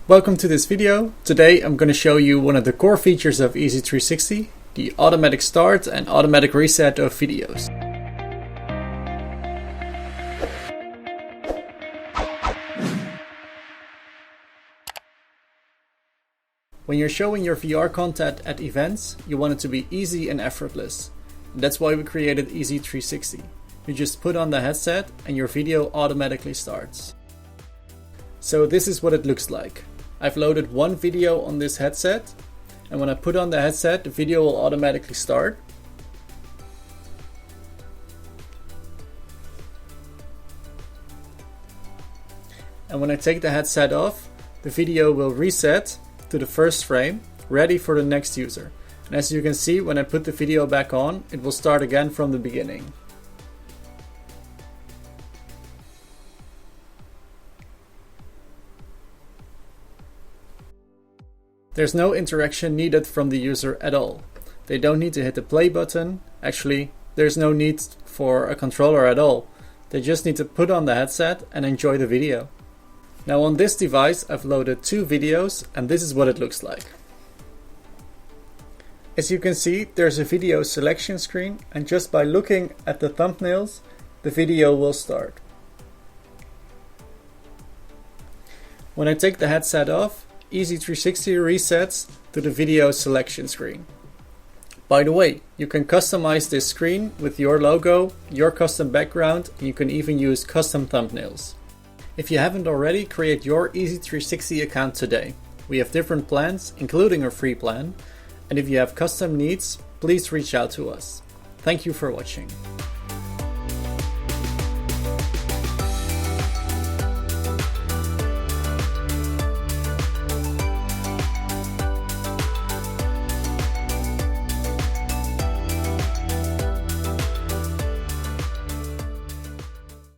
Welcome to this video. Today I'm going to show you one of the core features of EZ360, the automatic start and automatic reset of videos. When you're showing your VR content at events, you want it to be easy and effortless. That's why we created EZ360. You just put on the headset and your video automatically starts. So this is what it looks like. I've loaded one video on this headset, and when I put on the headset, the video will automatically start. And when I take the headset off, the video will reset to the first frame, ready for the next user. And as you can see, when I put the video back on, it will start again from the beginning. There's no interaction needed from the user at all. They don't need to hit the play button. Actually, there's no need for a controller at all. They just need to put on the headset and enjoy the video. Now on this device, I've loaded two videos, and this is what it looks like. As you can see, there's a video selection screen, and just by looking at the thumbnails, the video will start. When I take the headset off, EZ360 resets to the video selection screen. By the way, you can customize this screen with your logo, your custom background, and you can even use custom thumbnails. If you haven't already, create your EZ360 account today. We have different plans, including a free plan, and if you have custom needs, please reach out to us. Thank you for watching.